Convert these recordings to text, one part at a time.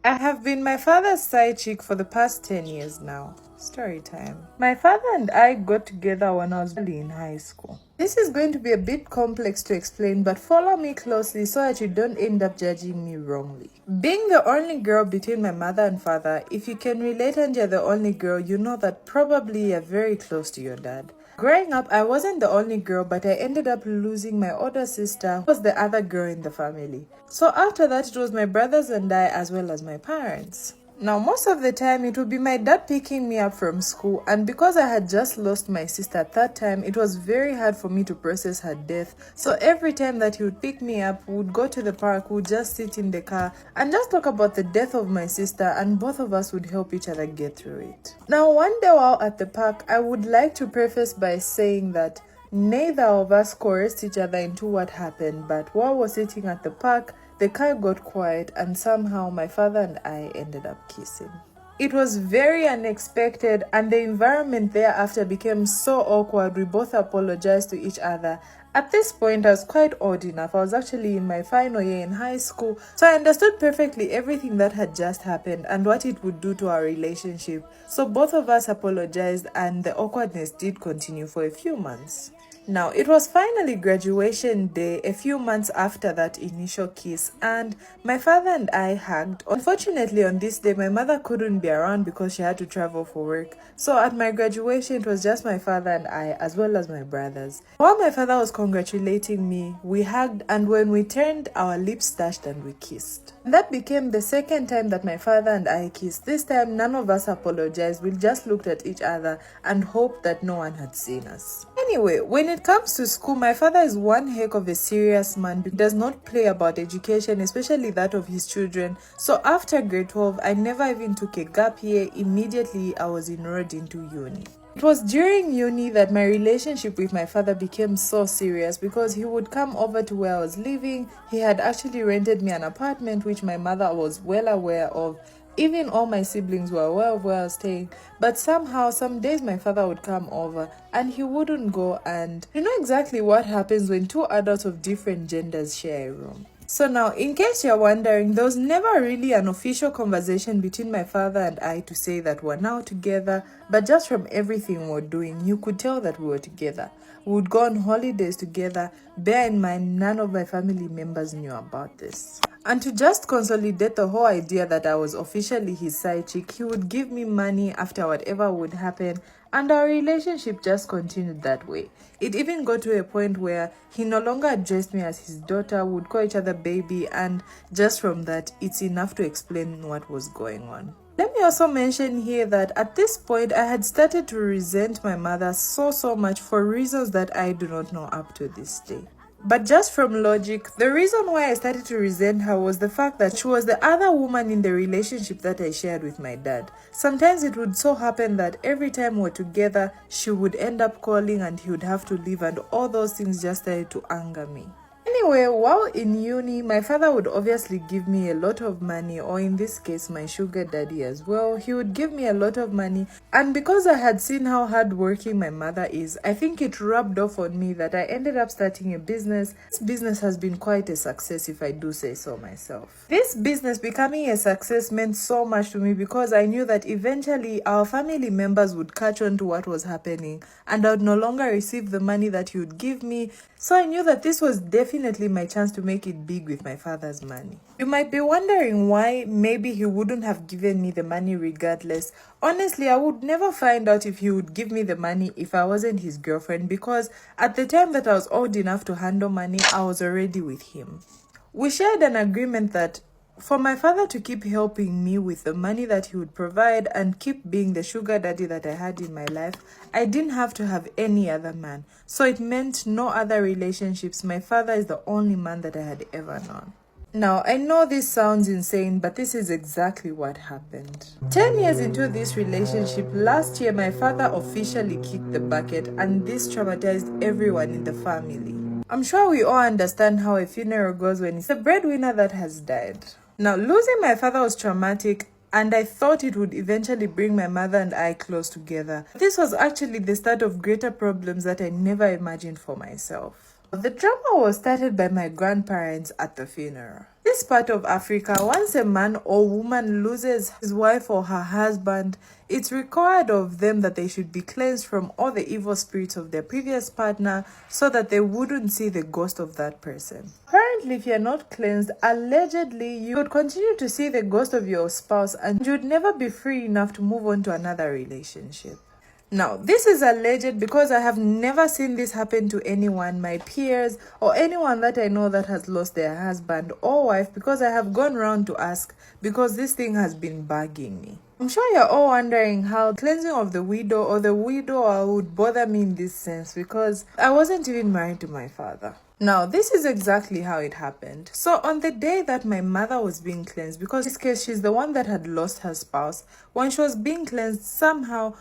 I have been my father's side chick for the past 10 years now. Story time. My father and I got together when I was in high school. This is going to be a bit complex to explain, but follow me closely so that you don't end up judging me wrongly. Being the only girl between my mother and father, if you can relate and you're the only girl, you know that probably you're very close to your dad. Growing up, I wasn't the only girl, but I ended up losing my older sister, who was the other girl in the family. So after that, it was my brothers and I, as well as my parents. Now, most of the time, it would be my dad picking me up from school, and because I had just lost my sister at that time, it was very hard for me to process her death. So every time that he would pick me up, we would go to the park, we would just sit in the car and just talk about the death of my sister, and both of us would help each other get through it. Now, one day while at the park, I would like to preface by saying that neither of us coerced each other into what happened, but while we're sitting at the park, the car got quiet and somehow my father and I ended up kissing. It was very unexpected and the environment thereafter became so awkward. We both apologized to each other. At this point, I was quite old enough. I was actually in my final year in high school, so I understood perfectly everything that had just happened and what it would do to our relationship. So both of us apologized and the awkwardness did continue for a few months. Now, it was finally graduation day a few months after that initial kiss, and my father and I hugged. Unfortunately, on this day, my mother couldn't be around because she had to travel for work. So at my graduation, it was just my father and I, as well as my brothers. While my father was congratulating me, we hugged, and when we turned, our lips touched and we kissed. That became the second time that my father and I kissed. This time, none of us apologized. We just looked at each other and hoped that no one had seen us. Anyway, when it comes to school, my father is one heck of a serious man. He does not play about education, especially that of his children. So after grade 12, I never even took a gap year. Immediately, I was enrolled into uni. It was during uni that my relationship with my father became so serious because he would come over to where I was living. He had actually rented me an apartment, which my mother was well aware of. Even all my siblings were aware of where I was staying, but somehow some days my father would come over and he wouldn't go, and you know exactly what happens when two adults of different genders share a room. So now, in case you're wondering, there was never really an official conversation between my father and I to say that we're now together, but just from everything we're doing, you could tell that we were together. We would go on holidays together. Bear in mind, none of my family members knew about this. And to just consolidate the whole idea that I was officially his side chick, he would give me money after whatever would happen, and our relationship just continued that way. It even got to a point where he no longer addressed me as his daughter, would call each other baby, and just from that, it's enough to explain what was going on. Let me also mention here that at this point, I had started to resent my mother so much for reasons that I do not know up to this day. But just from logic, the reason why I started to resent her was the fact that she was the other woman in the relationship that I shared with my dad. Sometimes it would so happen that every time we're together, she would end up calling and he would have to leave, and all those things just started to anger me. Anyway, while in uni, my father would obviously give me a lot of money, or in this case, my sugar daddy as well. He would give me a lot of money, and because I had seen how hardworking my mother is, I think it rubbed off on me that I ended up starting a business. This business has been quite a success, if I do say so myself. This business becoming a success meant so much to me because I knew that eventually our family members would catch on to what was happening, and I would no longer receive the money that he would give me. So I knew that this was definitely my chance to make it big with my father's money. You might be wondering why maybe he wouldn't have given me the money regardless. Honestly, I would never find out if he would give me the money if I wasn't his girlfriend, because at the time that I was old enough to handle money, I was already with him. We shared an agreement that for my father to keep helping me with the money that he would provide and keep being the sugar daddy that I had in my life, I didn't have to have any other man. So it meant no other relationships. My father is the only man that I had ever known. Now, I know this sounds insane, but this is exactly what happened. 10 years into this relationship, last year my father officially kicked the bucket, and this traumatized everyone in the family. I'm sure we all understand how a funeral goes when it's the breadwinner that has died. Now, losing my father was traumatic, and I thought it would eventually bring my mother and I close together. This was actually the start of greater problems that I never imagined for myself. The drama was started by my grandparents at the funeral. This this part of Africa, once a man or woman loses his wife or her husband, it's required of them that they should be cleansed from all the evil spirits of their previous partner so that they wouldn't see the ghost of that person. Apparently, if you're not cleansed, allegedly, you would continue to see the ghost of your spouse and you'd never be free enough to move on to another relationship. Now, this is alleged because I have never seen this happen to anyone, my peers, or anyone that I know that has lost their husband or wife, because I have gone around to ask because this thing has been bugging me. I'm sure you're all wondering how cleansing of the widow or the widower would bother me in this sense because I wasn't even married to my father. Now, this is exactly how it happened. So, on the day that my mother was being cleansed, because in this case, she's the one that had lost her spouse, when she was being cleansed, somehow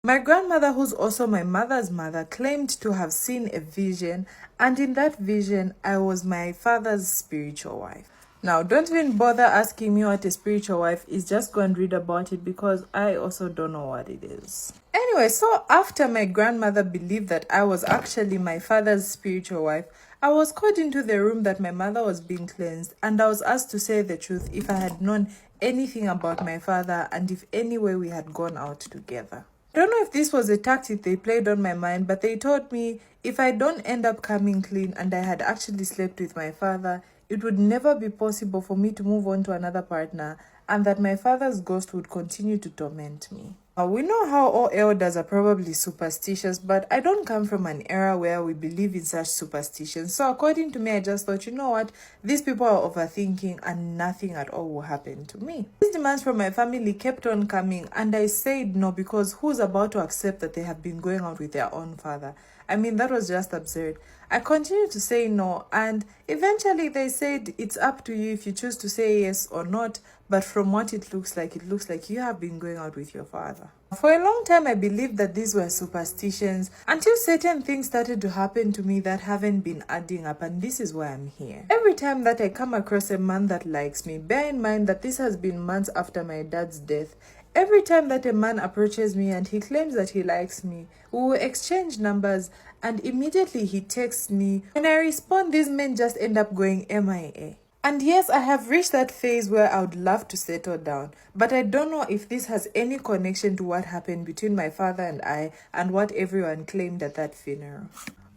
my grandmother, who's also my mother's mother, claimed to have seen a vision, and in that vision, I was my father's spiritual wife. Now, don't even bother asking me what a spiritual wife is, just go and read about it because I also don't know what it is. Anyway, so after my grandmother believed that I was actually my father's spiritual wife, I was called into the room that my mother was being cleansed, and I was asked to say the truth if I had known anything about my father and if any way we had gone out together. I don't know if this was a tactic they played on my mind, but they told me if I don't end up coming clean and I had actually slept with my father, it would never be possible for me to move on to another partner and that my father's ghost would continue to torment me. Now, we know how all elders are probably superstitious, but I don't come from an era where we believe in such superstitions. So according to me, I just thought, you know what, these people are overthinking and nothing at all will happen to me. These demands from my family kept on coming and I said no because who's about to accept that they have been going out with their own father? I mean, that was just absurd. I continued to say no, and eventually they said it's up to you if you choose to say yes or not, but from what it looks like you have been going out with your father. For a long time, I believed that these were superstitions until certain things started to happen to me that haven't been adding up, and this is why I'm here. Every time that I come across a man that likes me, bear in mind that this has been months after my dad's death. Every time that a man approaches me and he claims that he likes me, we will exchange numbers and immediately he texts me. When I respond, these men just end up going MIA. And yes, I have reached that phase where I would love to settle down, but I don't know if this has any connection to what happened between my father and I and what everyone claimed at that funeral.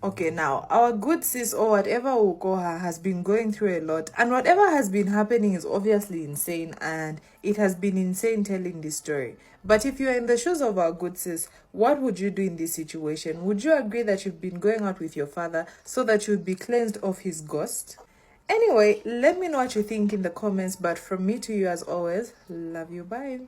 Okay, now, our good sis or whatever we'll call her has been going through a lot, and whatever has been happening is obviously insane, and it has been insane telling this story. But if you're in the shoes of our good sis, what would you do in this situation? Would you agree that you've been going out with your father so that you'd be cleansed of his ghost? Anyway, let me know what you think in the comments, but from me to you as always, love you, bye.